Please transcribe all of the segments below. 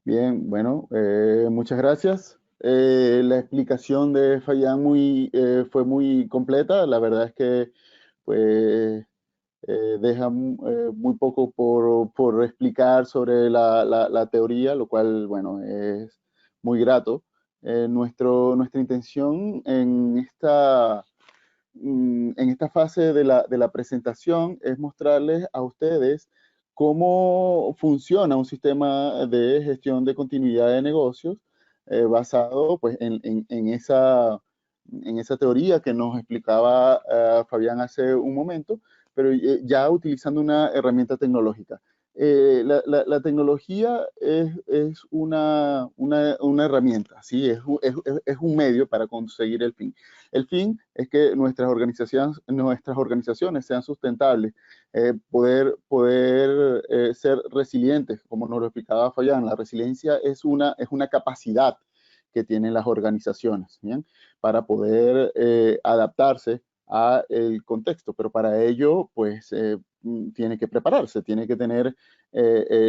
Bien, bueno, muchas gracias. La explicación de Fayán fue muy completa. La verdad es que pues, deja muy poco por explicar sobre la teoría, lo cual, bueno, es muy grato. Nuestra intención en esta fase de la presentación es mostrarles a ustedes cómo funciona un sistema de gestión de continuidad de negocios basado pues, en esa teoría que nos explicaba Fabián hace un momento, pero ya utilizando una herramienta tecnológica. La tecnología es una herramienta, ¿sí? Es un medio para conseguir el fin. El fin es que nuestras organizaciones sean sustentables, poder ser resilientes, como nos lo explicaba Fayán. La resiliencia es una capacidad que tienen las organizaciones, ¿bien? Para poder adaptarse a el contexto, pero para ello, pues, tiene que prepararse, tiene que tener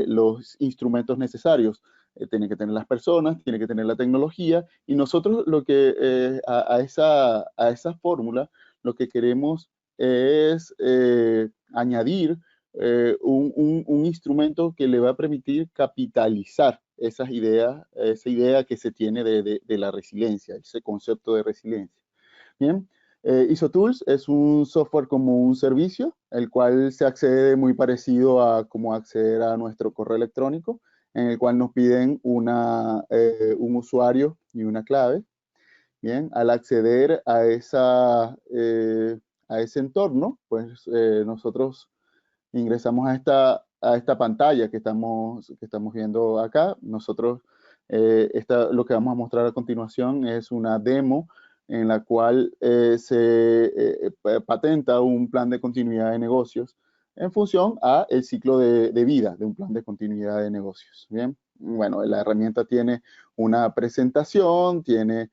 los instrumentos necesarios, tiene que tener las personas, tiene que tener la tecnología, y nosotros lo que a esa fórmula lo que queremos es añadir un instrumento que le va a permitir capitalizar esas ideas, esa idea que se tiene de la resiliencia, ese concepto de resiliencia. Bien, ISOTools es un software como un servicio, el cual se accede muy parecido a cómo acceder a nuestro correo electrónico, en el cual nos piden un usuario y una clave. Bien, al acceder a ese entorno, pues nosotros ingresamos a esta pantalla que estamos viendo acá. Nosotros, lo que vamos a mostrar a continuación es una demo en la cual patenta un plan de continuidad de negocios en función a el ciclo de vida de un plan de continuidad de negocios. Bien, bueno, la herramienta tiene una presentación, tiene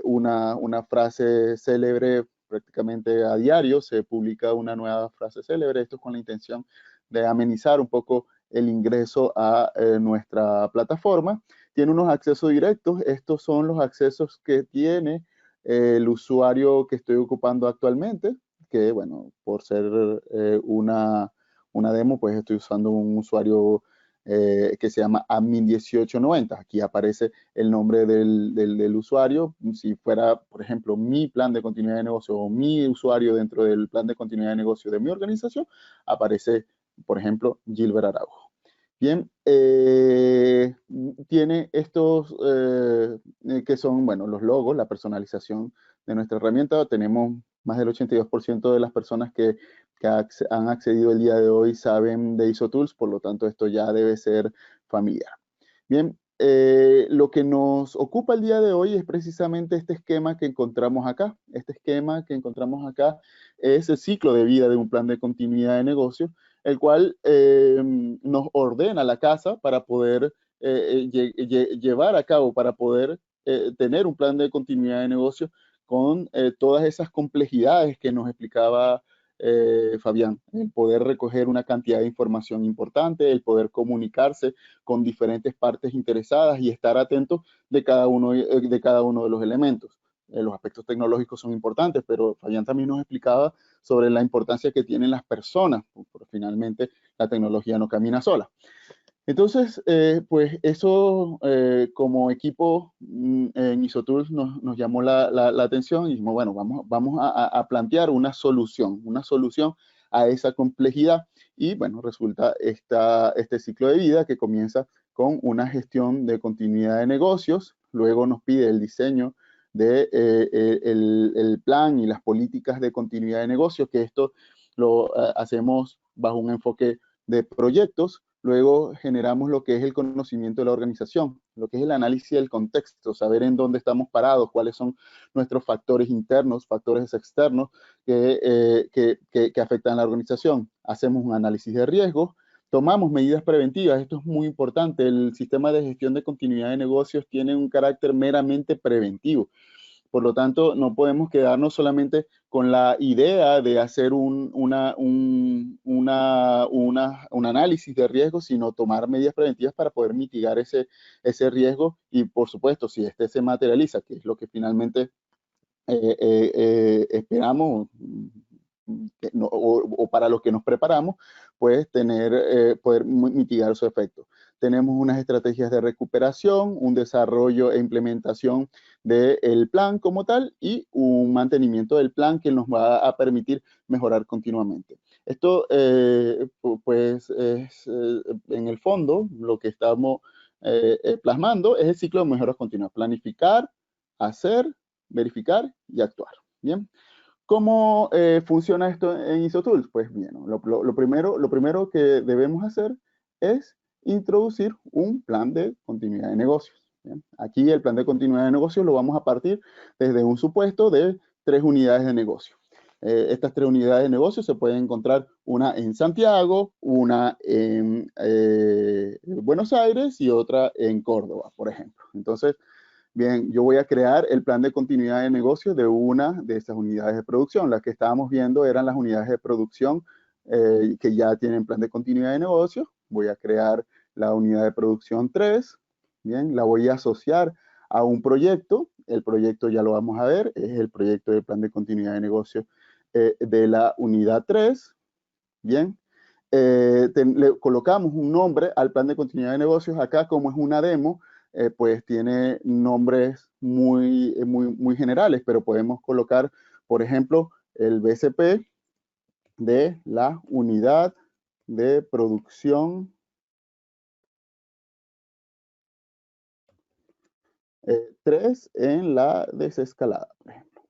una frase célebre. Prácticamente a diario se publica una nueva frase célebre. Esto es con la intención de amenizar un poco el ingreso a nuestra plataforma. Tiene unos accesos directos. Estos son los accesos que tiene el usuario que estoy ocupando actualmente, que bueno, por ser una demo, pues estoy usando un usuario que se llama admin1890. Aquí aparece el nombre del usuario. Si fuera, por ejemplo, mi plan de continuidad de negocio o mi usuario dentro del plan de continuidad de negocio de mi organización, aparece, por ejemplo, Gilbert Araujo. Bien, tiene estos que son, bueno, los logos, la personalización de nuestra herramienta. Tenemos más del 82% de las personas que han accedido el día de hoy saben de ISOTools, por lo tanto esto ya debe ser familiar. Bien, lo que nos ocupa el día de hoy es precisamente este esquema que encontramos acá. Este esquema que encontramos acá es el ciclo de vida de un plan de continuidad de negocio, el cual nos ordena la casa para poder llevar a cabo, para poder tener un plan de continuidad de negocio con todas esas complejidades que nos explicaba Fabián, el poder recoger una cantidad de información importante, el poder comunicarse con diferentes partes interesadas y estar atentos de cada uno de los elementos. Los aspectos tecnológicos son importantes, pero Fabián también nos explicaba sobre la importancia que tienen las personas, porque finalmente la tecnología no camina sola. Entonces, pues eso como equipo en ISOTools nos llamó la atención y dijimos, bueno, vamos a plantear una solución a esa complejidad. Y bueno, resulta este ciclo de vida que comienza con una gestión de continuidad de negocios, luego nos pide el diseño de el plan y las políticas de continuidad de negocios, que esto lo hacemos bajo un enfoque de proyectos. Luego generamos lo que es el conocimiento de la organización, lo que es el análisis del contexto, saber en dónde estamos parados, cuáles son nuestros factores internos, factores externos que afectan a la organización. Hacemos un análisis de riesgos, tomamos medidas preventivas. Esto es muy importante. El sistema de gestión de continuidad de negocios tiene un carácter meramente preventivo. Por lo tanto, no podemos quedarnos solamente con la idea de hacer un análisis de riesgo, sino tomar medidas preventivas para poder mitigar ese riesgo y, por supuesto, si este se materializa, que es lo que finalmente esperamos o para lo que nos preparamos, pues poder mitigar su efecto. Tenemos unas estrategias de recuperación, un desarrollo e implementación del plan como tal y un mantenimiento del plan que nos va a permitir mejorar continuamente. Esto, pues, es en el fondo lo que estamos plasmando es el ciclo de mejoras continuas. Planificar, hacer, verificar y actuar. Bien. ¿Cómo funciona esto en ISOTools? Pues bien, lo primero que debemos hacer es introducir un plan de continuidad de negocios. ¿Bien? Aquí el plan de continuidad de negocios lo vamos a partir desde un supuesto de 3 unidades de negocio. Estas 3 unidades de negocio se pueden encontrar una en Santiago, una en Buenos Aires y otra en Córdoba, por ejemplo. Entonces, bien, yo voy a crear el plan de continuidad de negocio de una de estas unidades de producción. Las que estábamos viendo eran las unidades de producción que ya tienen plan de continuidad de negocio. Voy a crear la unidad de producción 3. Bien, la voy a asociar a un proyecto. El proyecto ya lo vamos a ver, es el proyecto de plan de continuidad de negocio de la unidad 3. Bien, le colocamos un nombre al plan de continuidad de negocios. Acá, como es una demo, pues tiene nombres muy generales, pero podemos colocar, por ejemplo, el BCP de la unidad de producción 3 en la desescalada, por ejemplo.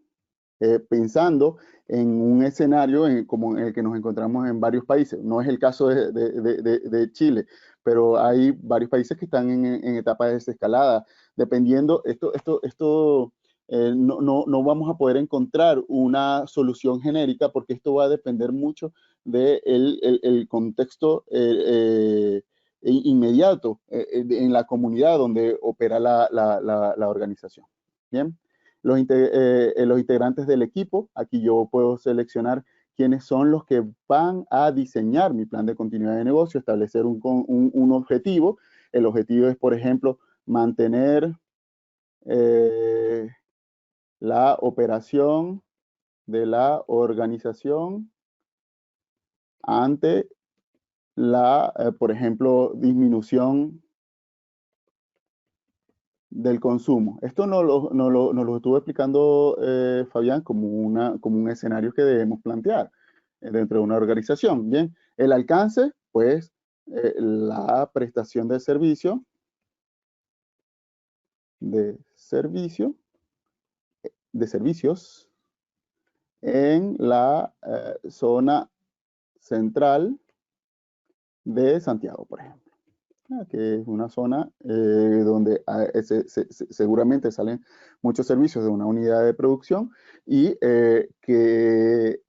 Pensando en un escenario como en el que nos encontramos en varios países. No es el caso de Chile, pero hay varios países que están en etapa de desescalada. Dependiendo, no vamos a poder encontrar una solución genérica porque esto va a depender mucho del el contexto inmediato en la comunidad donde opera la organización. Bien. Los integrantes del equipo, aquí yo puedo seleccionar quiénes son los que van a diseñar mi plan de continuidad de negocio, establecer un objetivo. El objetivo es, por ejemplo, mantener la operación de la organización ante por ejemplo, disminución del consumo. Esto nos lo estuvo explicando Fabián como un escenario que debemos plantear dentro de una organización. Bien, el alcance, pues, la prestación de servicio, de servicios en la zona central de Santiago, por ejemplo. Que es una zona donde seguramente salen muchos servicios de una unidad de producción y que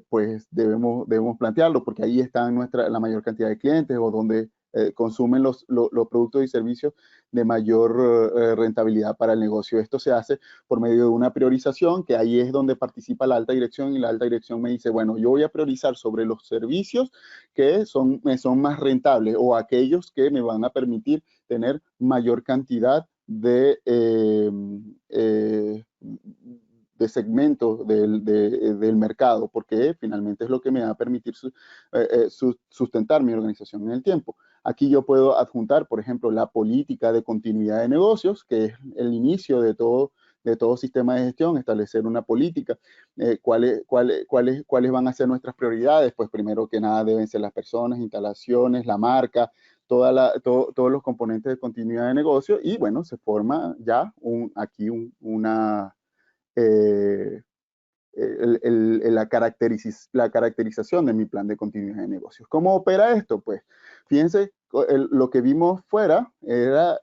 pues debemos plantearlo porque ahí están la mayor cantidad de clientes o donde consumen los productos y servicios de mayor rentabilidad para el negocio. Esto se hace por medio de una priorización, que ahí es donde participa la alta dirección y la alta dirección me dice, bueno, yo voy a priorizar sobre los servicios que me son más rentables o aquellos que me van a permitir tener mayor cantidad de segmentos del mercado, porque finalmente es lo que me va a permitir sustentar mi organización en el tiempo. Aquí yo puedo adjuntar, por ejemplo, la política de continuidad de negocios, que es el inicio de todo sistema de gestión, establecer una política, cuáles van a ser nuestras prioridades. Pues primero que nada deben ser las personas, instalaciones, la marca, todos los componentes de continuidad de negocio y bueno, se forma ya aquí una la caracterización de mi plan de continuidad de negocios. ¿Cómo opera esto? Pues fíjense, lo que vimos fuera era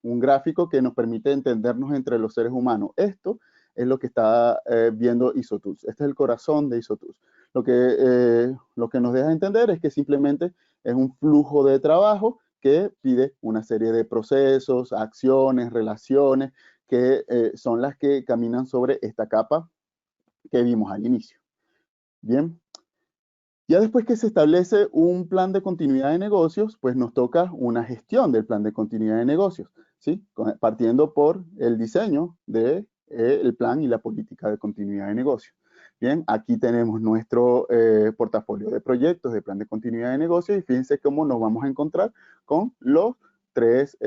un gráfico que nos permite entendernos entre los seres humanos. Esto es lo que está viendo ISOTools. Este es el corazón de ISOTools. Lo que nos deja entender es que simplemente es un flujo de trabajo que pide una serie de procesos, acciones, relaciones, que son las que caminan sobre esta capa que vimos al inicio. Bien. Ya después que se establece un plan de continuidad de negocios, pues nos toca una gestión del plan de continuidad de negocios, ¿sí? Partiendo por el diseño del el plan y la política de continuidad de negocios. Bien, aquí tenemos nuestro portafolio de proyectos de plan de continuidad de negocios y fíjense cómo nos vamos a encontrar con las tres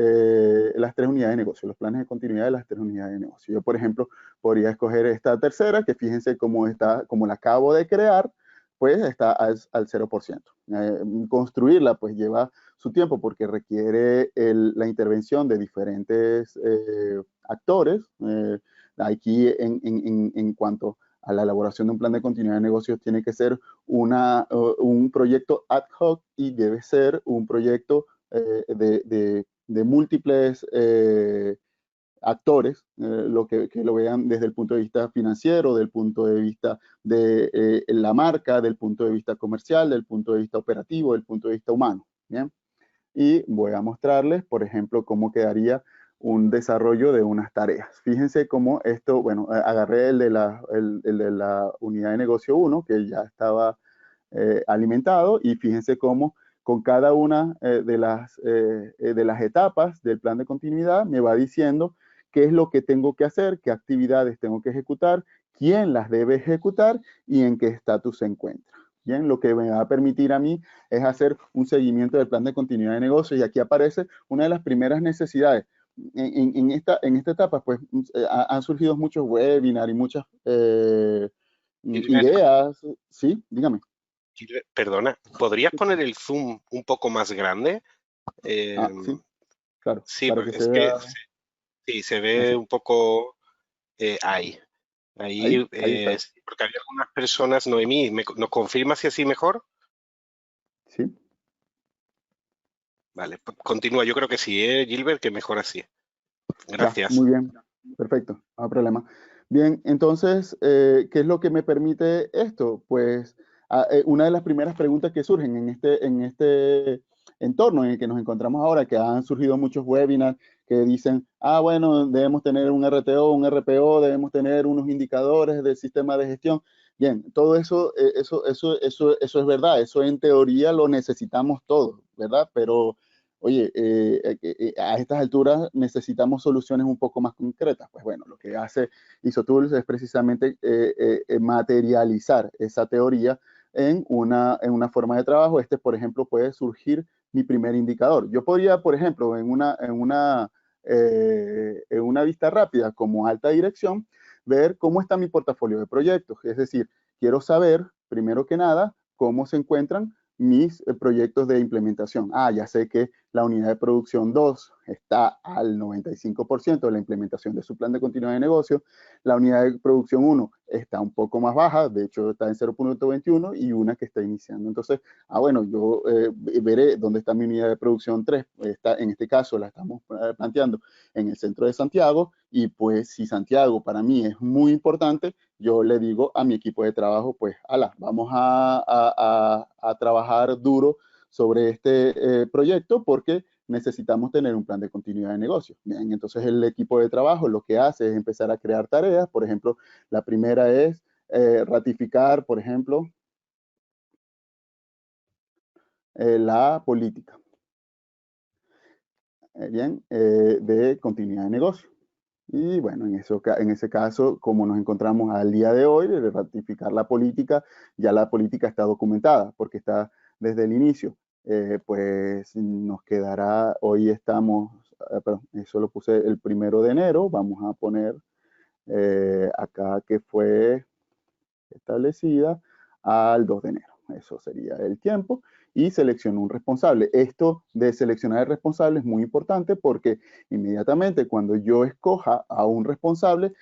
unidades de negocio, los planes de continuidad de las tres unidades de negocio. Yo, por ejemplo, podría escoger esta tercera, que fíjense cómo la acabo de crear, pues está al 0%. Construirla pues lleva su tiempo porque requiere la intervención de diferentes actores. Aquí en cuanto a la elaboración de un plan de continuidad de negocios tiene que ser un proyecto ad hoc y debe ser un proyecto de múltiples actores, que lo vean desde el punto de vista financiero, del punto de vista de la marca, del punto de vista comercial, del punto de vista operativo, del punto de vista humano. ¿Bien? Y voy a mostrarles, por ejemplo, cómo quedaría un desarrollo de unas tareas. Fíjense cómo esto, bueno, agarré el de la unidad de negocio 1, que ya estaba alimentado, y fíjense cómo con cada una de las etapas del plan de continuidad me va diciendo qué es lo que tengo que hacer, qué actividades tengo que ejecutar, quién las debe ejecutar y en qué estatus se encuentra. Bien, lo que me va a permitir a mí es hacer un seguimiento del plan de continuidad de negocio y aquí aparece una de las primeras necesidades. En esta etapa, pues, han surgido muchos webinars y muchas Gilbert, ideas. Sí, dígame. Perdona, ¿podrías poner el zoom un poco más grande? Eh, Sí, claro, sí, para que porque se es que vea sí, se ve así. un poco ahí. Ahí, Ahí está. sí, porque había algunas personas, Noemí, ¿nos confirma si así mejor? Sí, Vale, continúa, yo creo que sí, Gilbert, que mejor así. ya, Gracias. muy bien. Perfecto, no hay problema. Bien, entonces, ¿qué es lo que me permite esto? Pues una de las primeras preguntas que surgen en este entorno en el que nos encontramos ahora, que han surgido muchos webinars que dicen, bueno, debemos tener un RTO, un RPO, debemos tener unos indicadores del sistema de gestión. Bien, todo eso, eso es verdad, eso en teoría lo necesitamos todos, ¿verdad? Pero oye, a estas alturas necesitamos soluciones un poco más concretas. Pues bueno, lo que hace ISOTools es precisamente materializar esa teoría en una forma de trabajo. Por ejemplo, puede surgir mi primer indicador. Yo podría, por ejemplo, en una vista rápida como alta dirección, ver cómo está mi portafolio de proyectos. Es decir, quiero saber, primero que nada, cómo se encuentran mis proyectos de implementación. Ya sé que la unidad de producción 2 está al 95% de la implementación de su plan de continuidad de negocio. La unidad de producción 1 está un poco más baja, de hecho está en 0.21 y una que está iniciando. Entonces, bueno, yo veré dónde está mi unidad de producción 3. En este caso la estamos planteando en el centro de Santiago y pues si Santiago para mí es muy importante, yo le digo a mi equipo de trabajo, pues, vamos a trabajar duro sobre este proyecto porque necesitamos tener un plan de continuidad de negocio. Bien, entonces el equipo de trabajo lo que hace es empezar a crear tareas. Por ejemplo, la primera es ratificar, por ejemplo, la política de continuidad de negocio. Y bueno, en ese caso, como nos encontramos al día de hoy, de ratificar la política, ya la política está documentada porque está desde el inicio. Pues nos quedará, hoy estamos, perdón, eso lo puse el 1 de enero, vamos a poner acá que fue establecida al 2 de enero. Eso sería el tiempo. Y selecciono un responsable. Esto de seleccionar el responsable es muy importante porque inmediatamente cuando yo escoja a un responsable,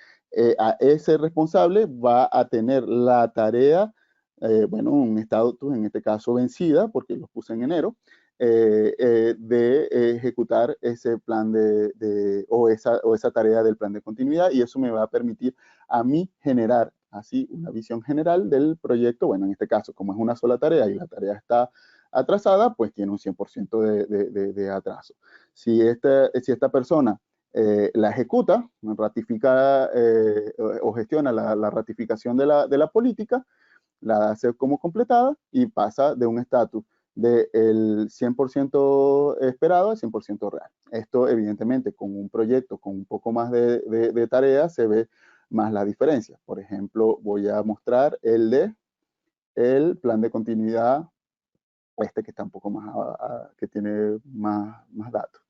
a ese responsable va a tener la tarea, bueno, un estatus en este caso vencida, porque lo puse en enero, de ejecutar ese plan o esa tarea del plan de continuidad y eso me va a permitir a mí generar así una visión general del proyecto. Bueno, en este caso, como es una sola tarea y la tarea está atrasada, pues tiene un 100% de atraso. Si esta persona la ejecuta, ratifica o gestiona la ratificación de la política, la hace como completada y pasa de un estatus del 100% esperado al 100% real. Esto, evidentemente, con un proyecto con un poco más de tareas, se ve más la diferencia. Por ejemplo, voy a mostrar el plan de continuidad, que está un poco más, que tiene más datos.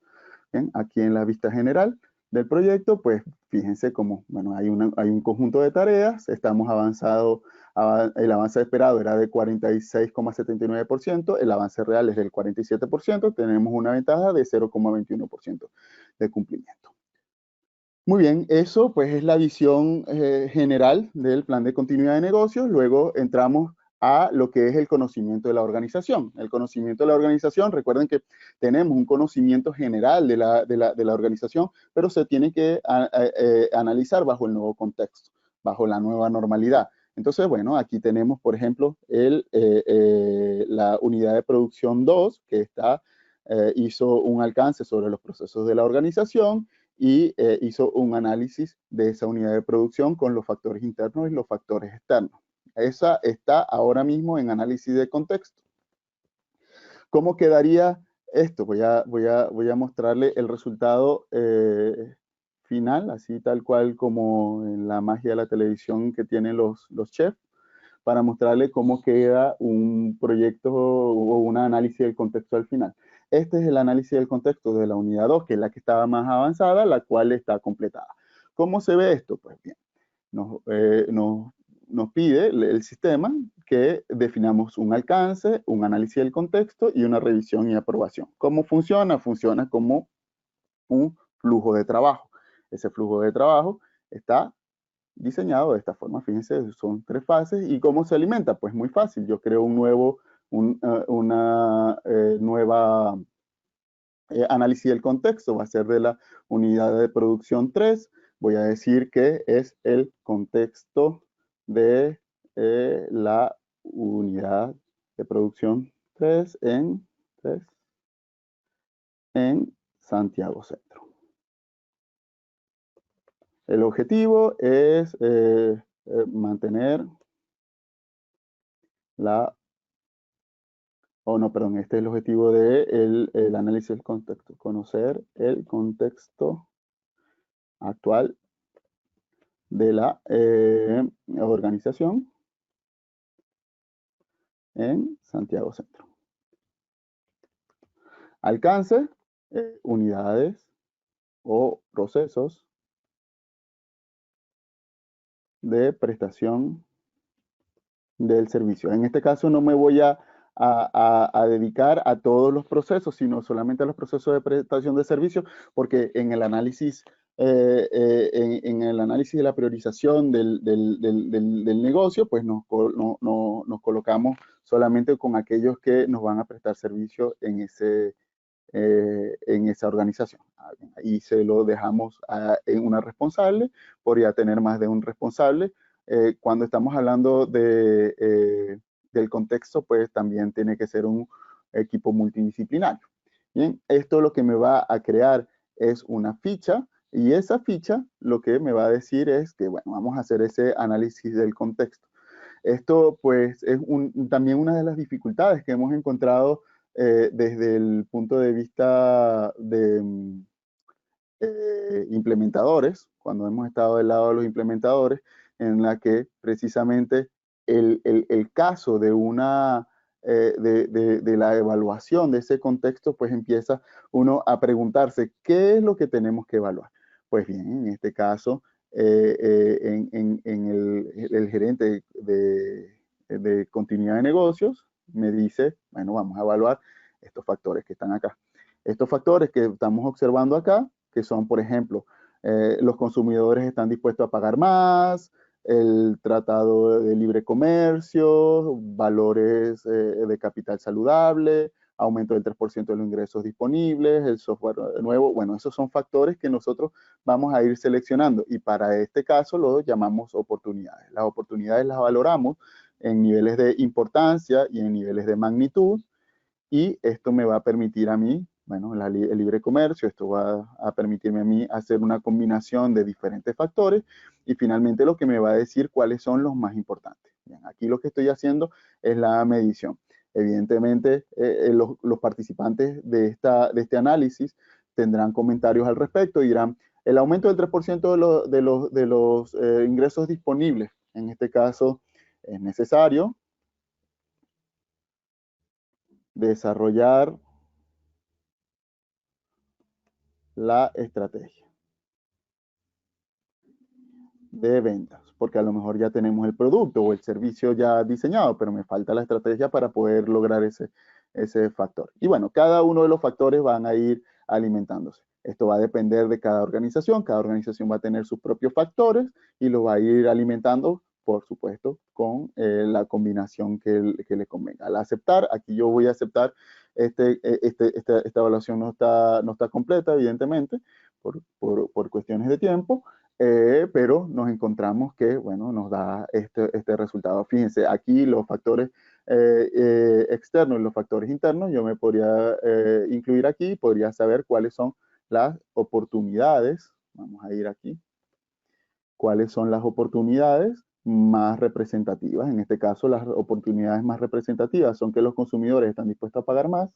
Bien, aquí en la vista general del proyecto, pues fíjense cómo, bueno, hay un conjunto de tareas, estamos avanzados, el avance esperado era de 46,79%, el avance real es del 47%, tenemos una ventaja de 0,21% de cumplimiento. Muy bien, eso pues es la visión general del plan de continuidad de negocios. Luego entramos a lo que es el conocimiento de la organización. El conocimiento de la organización, recuerden que tenemos un conocimiento general de la organización, pero se tiene que analizar bajo el nuevo contexto, bajo la nueva normalidad. Entonces, bueno, aquí tenemos, por ejemplo, la unidad de producción 2, que hizo un alcance sobre los procesos de la organización, y hizo un análisis de esa unidad de producción con los factores internos y los factores externos. Esa está ahora mismo en análisis de contexto. ¿Cómo quedaría esto? Voy a mostrarle el resultado final, así tal cual como en la magia de la televisión que tienen los chefs, para mostrarle cómo queda un proyecto o un análisis del contexto al final. Este es el análisis del contexto de la unidad 2, que es la que estaba más avanzada, la cual está completada. ¿Cómo se ve esto? Pues bien, nos pide el sistema que definamos un alcance, un análisis del contexto y una revisión y aprobación. ¿Cómo funciona? Funciona como un flujo de trabajo. Ese flujo de trabajo está diseñado de esta forma. Fíjense, son 3 fases. ¿Y cómo se alimenta? Pues muy fácil. Yo creo una nueva análisis del contexto. Va a ser de la unidad de producción 3. Voy a decir que es el contexto de la unidad de producción 3 en Santiago Centro. El objetivo es mantener este es el objetivo del análisis del contexto, conocer el contexto actual de la organización en Santiago Centro. Alcance, unidades o procesos de prestación del servicio. En este caso no me voy a dedicar a todos los procesos, sino solamente a los procesos de prestación de servicio, porque en el análisis, en el análisis de la priorización del negocio, pues nos colocamos solamente con aquellos que nos van a prestar servicio en esa organización. Y se lo dejamos en una responsable, podría tener más de un responsable. Cuando estamos hablando del contexto, pues también tiene que ser un equipo multidisciplinario. Bien, esto lo que me va a crear es una ficha, y esa ficha lo que me va a decir es que, bueno, vamos a hacer ese análisis del contexto. Esto, pues, es también una de las dificultades que hemos encontrado desde el punto de vista de implementadores, cuando hemos estado del lado de los implementadores, en la que precisamente el caso de de la evaluación de ese contexto, pues empieza uno a preguntarse, ¿qué es lo que tenemos que evaluar? Pues bien, en este caso, el gerente de continuidad de negocios me dice, bueno, vamos a evaluar estos factores que están acá. Estos factores que estamos observando acá, que son, por ejemplo, los consumidores están dispuestos a pagar más, el tratado de libre comercio, valores de capital saludable, aumento del 3% de los ingresos disponibles, el software nuevo. Bueno, esos son factores que nosotros vamos a ir seleccionando, y para este caso lo llamamos oportunidades. Las oportunidades las valoramos en niveles de importancia y en niveles de magnitud, y esto me va a permitir a mí Bueno, el libre comercio, esto va a permitirme a mí hacer una combinación de diferentes factores y finalmente lo que me va a decir cuáles son los más importantes. Bien, aquí lo que estoy haciendo es la medición. Evidentemente, los participantes de este análisis tendrán comentarios al respecto y dirán, el aumento del 3% de los ingresos disponibles, en este caso, es necesario desarrollar la estrategia de ventas, porque a lo mejor ya tenemos el producto o el servicio ya diseñado, pero me falta la estrategia para poder lograr ese factor. Y bueno, cada uno de los factores van a ir alimentándose. Esto va a depender de cada organización va a tener sus propios factores y los va a ir alimentando, por supuesto, con la combinación que le convenga. Al aceptar, aquí yo voy a aceptar, esta evaluación no está completa, evidentemente, por cuestiones de tiempo, pero nos encontramos que, bueno, nos da este resultado. Fíjense, aquí los factores externos y los factores internos, yo me podría incluir aquí, podría saber cuáles son las oportunidades. Vamos a ir aquí. ¿Cuáles son las oportunidades más representativas? En este caso, las oportunidades más representativas son que los consumidores están dispuestos a pagar más.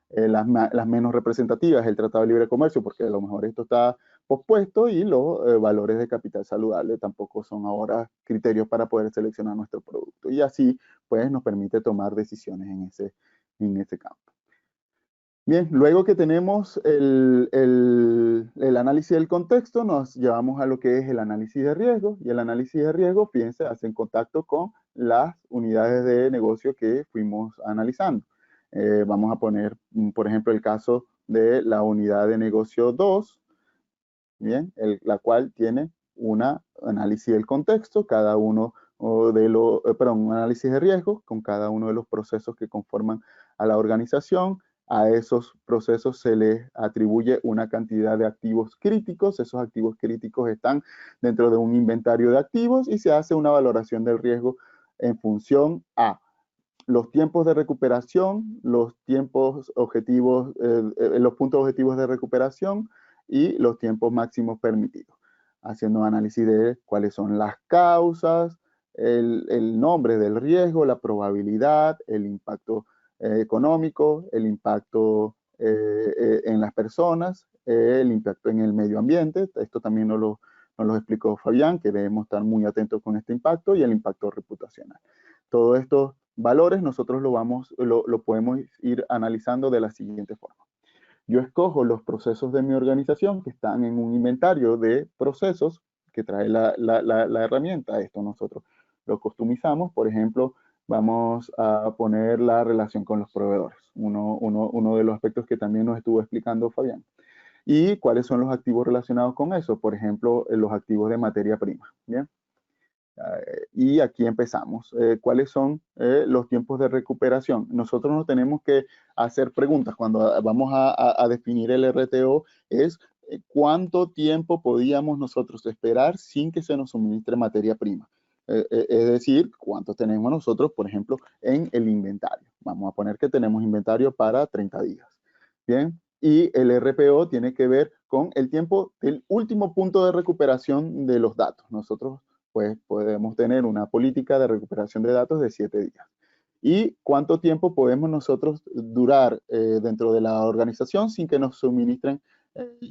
Las menos representativas, el Tratado de Libre Comercio, porque a lo mejor esto está pospuesto, y los valores de capital saludable tampoco son ahora criterios para poder seleccionar nuestro producto. Y así, pues, nos permite tomar decisiones en ese campo. Bien, luego que tenemos el análisis del contexto, nos llevamos a lo que es el análisis de riesgo, y el análisis de riesgo, fíjense, hace en contacto con las unidades de negocio que fuimos analizando. Vamos a poner, por ejemplo, el caso de la unidad de negocio 2, bien, la cual tiene un análisis del contexto, cada uno de los, perdón, un análisis de riesgo con cada uno de los procesos que conforman a la organización. A esos procesos se les atribuye una cantidad de activos críticos. Esos activos críticos están dentro de un inventario de activos y se hace una valoración del riesgo en función a los tiempos de recuperación, los tiempos objetivos, los puntos objetivos de recuperación y los tiempos máximos permitidos, haciendo análisis de cuáles son las causas, el nombre del riesgo, la probabilidad, el impacto económico, el impacto en las personas, el impacto en el medio ambiente. Esto también nos lo explicó Fabián, que debemos estar muy atentos con este impacto, y el impacto reputacional. Todo estos valores nosotros lo podemos ir analizando de la siguiente forma. Yo escojo los procesos de mi organización que están en un inventario de procesos que trae la herramienta. Esto nosotros lo customizamos. Por ejemplo, vamos a poner la relación con los proveedores, uno de los aspectos que también nos estuvo explicando Fabián. ¿Y cuáles son los activos relacionados con eso? Por ejemplo, los activos de materia prima. ¿Bien? Y aquí empezamos. ¿Cuáles son los tiempos de recuperación? Nosotros no tenemos que hacer preguntas cuando vamos a definir el RTO, es cuánto tiempo podíamos nosotros esperar sin que se nos suministre materia prima. Es decir, cuánto tenemos nosotros, por ejemplo, en el inventario. Vamos a poner que tenemos inventario para 30 días. Bien, y el RPO tiene que ver con el tiempo del último punto de recuperación de los datos. Nosotros pues podemos tener una política de recuperación de datos de 7 días. ¿Y cuánto tiempo podemos nosotros durar dentro de la organización sin que nos suministren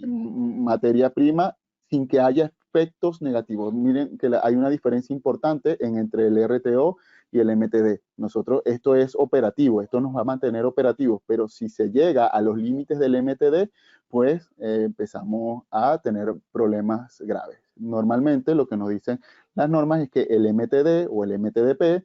materia prima, sin que haya efectos negativos? Miren que hay una diferencia importante entre el RTO y el MTD. Nosotros, esto es operativo, esto nos va a mantener operativos, pero si se llega a los límites del MTD, pues empezamos a tener problemas graves. Normalmente lo que nos dicen las normas es que el MTD o el MTDP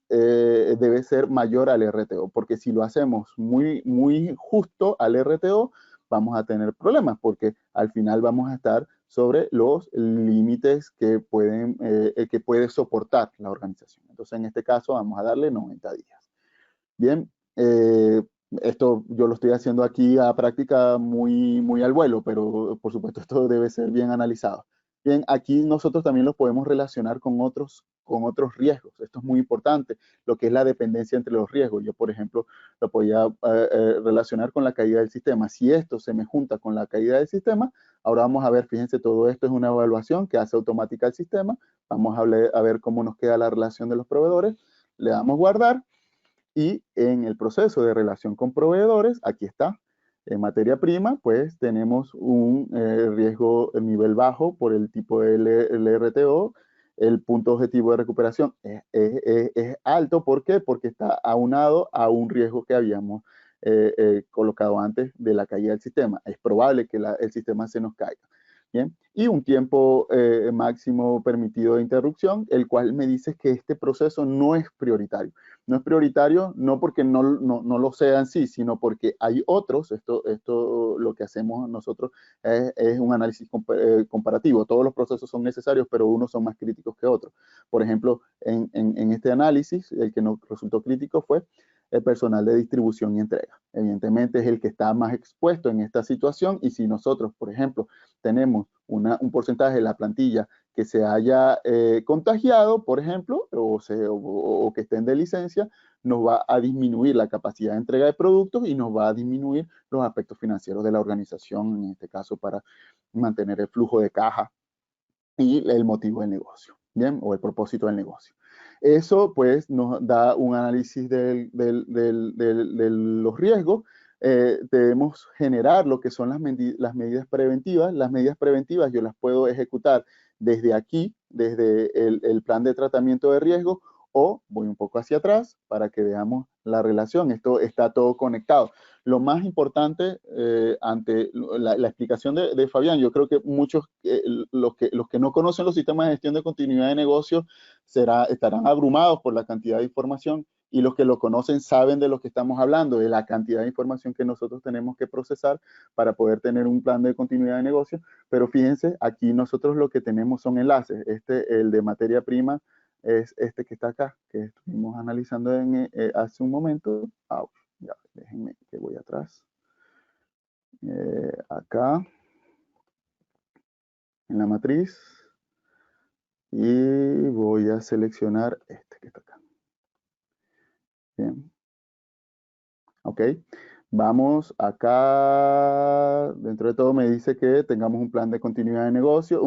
debe ser mayor al RTO, porque si lo hacemos muy justo al RTO, vamos a tener problemas, porque al final vamos a estar sobre los límites que puede soportar la organización. Entonces, en este caso, vamos a darle 90 días. Bien, esto yo lo estoy haciendo aquí a práctica muy al vuelo, pero por supuesto esto debe ser bien analizado. Bien, aquí nosotros también los podemos relacionar con otros riesgos. Esto es muy importante, lo que es la dependencia entre los riesgos. Yo, por ejemplo, lo podía relacionar con la caída del sistema. Si esto se me junta con la caída del sistema, ahora vamos a ver, fíjense, todo esto es una evaluación que hace automática el sistema. Vamos a ver cómo nos queda la relación de los proveedores. Le damos guardar y en el proceso de relación con proveedores, aquí está, en materia prima, pues tenemos un riesgo de nivel bajo por el tipo de LRTO. El punto objetivo de recuperación es alto. ¿Por qué? Porque está aunado a un riesgo que habíamos colocado antes de la caída del sistema. Es probable que el sistema se nos caiga. Bien, y un tiempo máximo permitido de interrupción, el cual me dice que este proceso no es prioritario. No es prioritario no porque no lo sea en sí, sino porque hay otros. Esto lo que hacemos nosotros es un análisis comparativo. Todos los procesos son necesarios, pero unos son más críticos que otros. Por ejemplo, en este análisis, el que nos resultó crítico fue el personal de distribución y entrega. Evidentemente es el que está más expuesto en esta situación, y si nosotros, por ejemplo, tenemos un porcentaje de la plantilla que se haya contagiado, por ejemplo, o que estén de licencia, nos va a disminuir la capacidad de entrega de productos y nos va a disminuir los aspectos financieros de la organización, en este caso para mantener el flujo de caja y el motivo del negocio, ¿bien? O el propósito del negocio. Eso pues nos da un análisis de los riesgos. Debemos generar lo que son las medidas preventivas. Las medidas preventivas yo las puedo ejecutar desde aquí, desde el plan de tratamiento de riesgo, o voy un poco hacia atrás para que veamos la relación. Esto está todo conectado. Lo más importante ante la explicación de Fabián, yo creo que muchos, los que no conocen los sistemas de gestión de continuidad de negocio, estarán abrumados por la cantidad de información, y los que lo conocen saben de lo que estamos hablando, de la cantidad de información que nosotros tenemos que procesar para poder tener un plan de continuidad de negocio. Pero fíjense, aquí nosotros lo que tenemos son enlaces. El de materia prima es este que está acá, que estuvimos analizando hace un momento. Ya, déjenme que voy atrás. Acá, en la matriz. Y voy a seleccionar este que está acá. Bien. Ok. Vamos acá. Dentro de todo me dice que tengamos un plan de continuidad de negocio,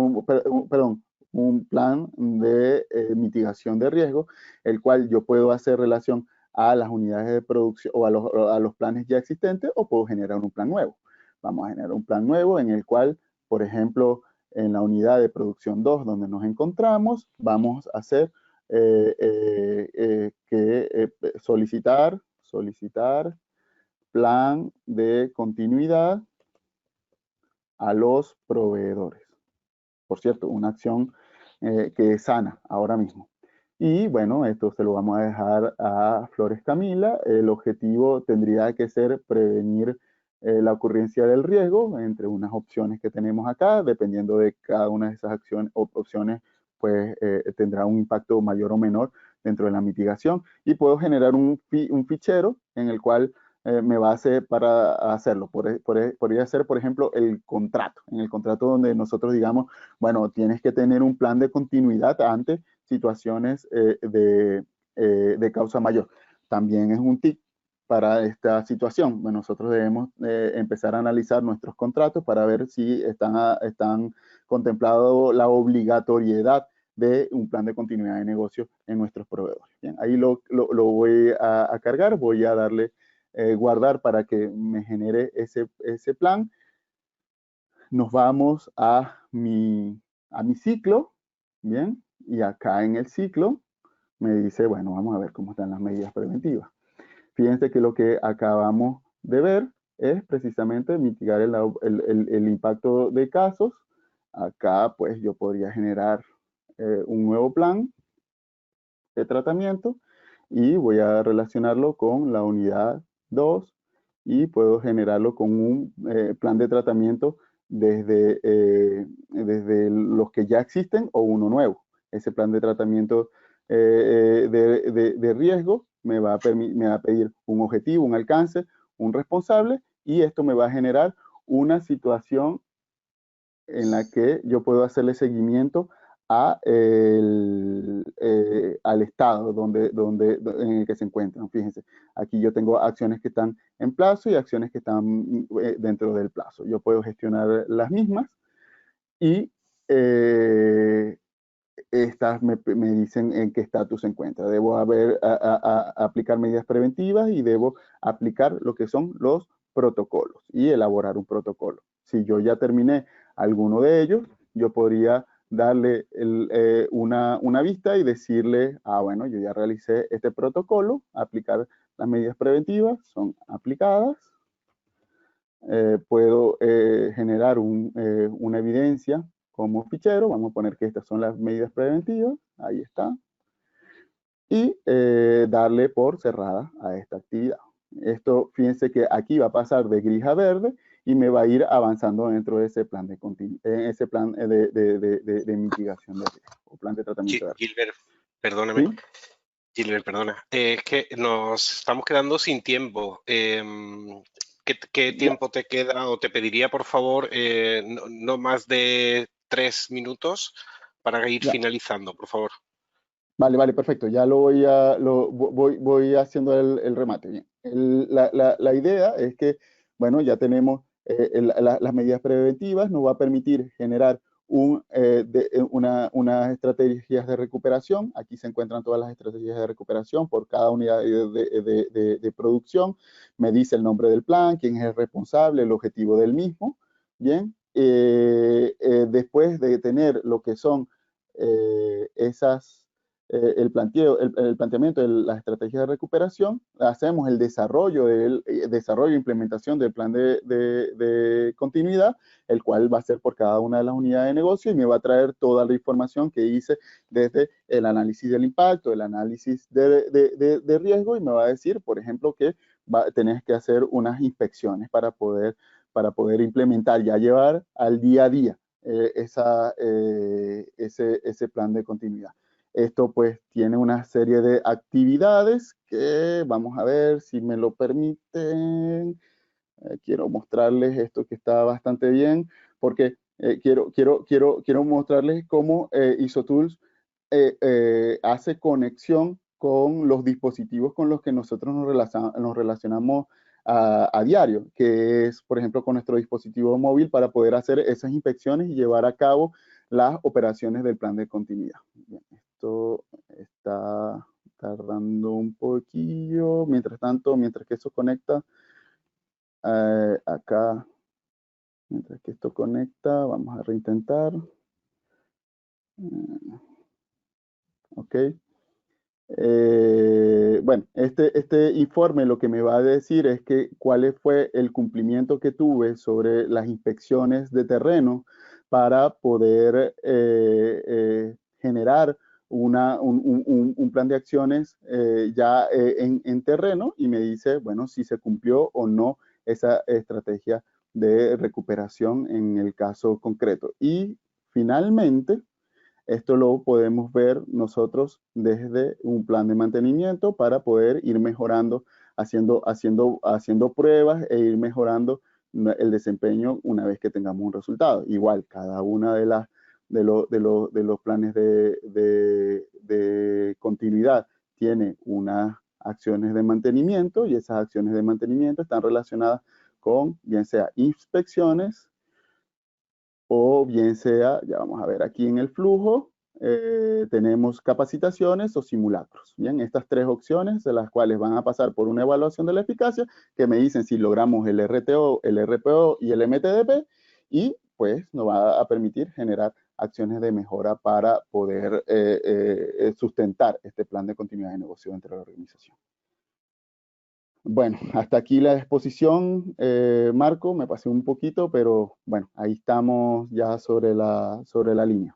perdón, un plan de mitigación de riesgo, el cual yo puedo hacer relación a las unidades de producción o a los planes ya existentes, o puedo generar un plan nuevo. Vamos a generar un plan nuevo en el cual, por ejemplo, en la unidad de producción 2, donde nos encontramos, vamos a hacer solicitar plan de continuidad a los proveedores. Por cierto, una acción que es sana ahora mismo. Y bueno, esto se lo vamos a dejar a Flores Camila. El objetivo tendría que ser prevenir la ocurrencia del riesgo entre unas opciones que tenemos acá. Dependiendo de cada una de esas opciones, pues tendrá un impacto mayor o menor dentro de la mitigación. Y puedo generar un fichero en el cual me va a hacer para hacerlo. Podría ser, por ejemplo, el contrato. En el contrato donde nosotros digamos, bueno, tienes que tener un plan de continuidad ante situaciones de causa mayor. También es un tip para esta situación. Bueno, nosotros debemos empezar a analizar nuestros contratos para ver si están contemplado la obligatoriedad de un plan de continuidad de negocio en nuestros proveedores. Bien, ahí lo voy a cargar, voy a darle guardar para que me genere ese plan. Nos vamos a mi ciclo, ¿bien? Y acá en el ciclo me dice, bueno, vamos a ver cómo están las medidas preventivas. Fíjense que lo que acabamos de ver es precisamente mitigar el impacto de casos. Acá pues yo podría generar un nuevo plan de tratamiento y voy a relacionarlo con la unidad 2 y puedo generarlo con un plan de tratamiento desde los que ya existen o uno nuevo. Ese plan de tratamiento de riesgo me va a pedir un objetivo, un alcance, un responsable, y esto me va a generar una situación en la que yo puedo hacerle seguimiento al estado en el que se encuentran. Fíjense, aquí yo tengo acciones que están en plazo y acciones que están dentro del plazo. Yo puedo gestionar las mismas y estas me dicen en qué estatus se encuentra. Debo aplicar medidas preventivas y debo aplicar lo que son los protocolos y elaborar un protocolo. Si yo ya terminé alguno de ellos, yo podría darle una vista y decirle, bueno, yo ya realicé este protocolo, aplicar las medidas preventivas, son aplicadas. Puedo generar una evidencia como fichero. Vamos a poner que estas son las medidas preventivas. Ahí está. Y darle por cerrada a esta actividad. Esto, fíjense que aquí va a pasar de gris a verde y me va a ir avanzando dentro de ese plan de mitigación de riesgo o plan de tratamiento de riesgo. Gilbert, perdóname. ¿Sí? Gilbert, perdona. Es que nos estamos quedando sin tiempo. ¿Qué tiempo te queda? O te pediría, por favor, no más de 3 minutos para ir Ya. finalizando, por favor. Vale, perfecto. Ya voy haciendo el remate. Bien. La idea es que, bueno, ya tenemos las medidas preventivas, nos va a permitir generar unas estrategias de recuperación. Aquí se encuentran todas las estrategias de recuperación por cada unidad de producción. Me dice el nombre del plan, quién es el responsable, el objetivo del mismo. Bien. Después de tener lo que son el planteamiento de las estrategias de recuperación, hacemos el desarrollo e implementación del plan de continuidad, el cual va a ser por cada una de las unidades de negocio y me va a traer toda la información que hice desde el análisis del impacto, el análisis de riesgo, y me va a decir, por ejemplo, que tenés que hacer unas inspecciones para poder implementar, ya llevar al día a día ese plan de continuidad. Esto pues tiene una serie de actividades que vamos a ver si me lo permiten. Quiero mostrarles esto que está bastante bien porque quiero mostrarles cómo ISOTools hace conexión con los dispositivos con los que nosotros nos relacionamos a diario, que es, por ejemplo, con nuestro dispositivo móvil para poder hacer esas inspecciones y llevar a cabo las operaciones del plan de continuidad. Bien, esto está tardando un poquillo. Mientras tanto, mientras que eso conecta, acá, mientras que esto conecta, vamos a reintentar. Ok. Bueno, este informe lo que me va a decir es que cuál fue el cumplimiento que tuve sobre las inspecciones de terreno para poder generar un plan de acciones ya en terreno, y me dice, bueno, si se cumplió o no esa estrategia de recuperación en el caso concreto. Y finalmente, esto lo podemos ver nosotros desde un plan de mantenimiento para poder ir mejorando, haciendo pruebas e ir mejorando el desempeño una vez que tengamos un resultado. Igual, cada una de los planes de continuidad tiene unas acciones de mantenimiento, y esas acciones de mantenimiento están relacionadas con, bien sea inspecciones, o bien sea, ya vamos a ver aquí en el flujo, tenemos capacitaciones o simulacros. Bien, estas tres opciones, de las cuales van a pasar por una evaluación de la eficacia, que me dicen si logramos el RTO, el RPO y el MTDP, y pues nos va a permitir generar acciones de mejora para poder sustentar este plan de continuidad de negocio dentro de la organización. Bueno, hasta aquí la exposición, Marco, me pasé un poquito, pero bueno, ahí estamos ya sobre la línea.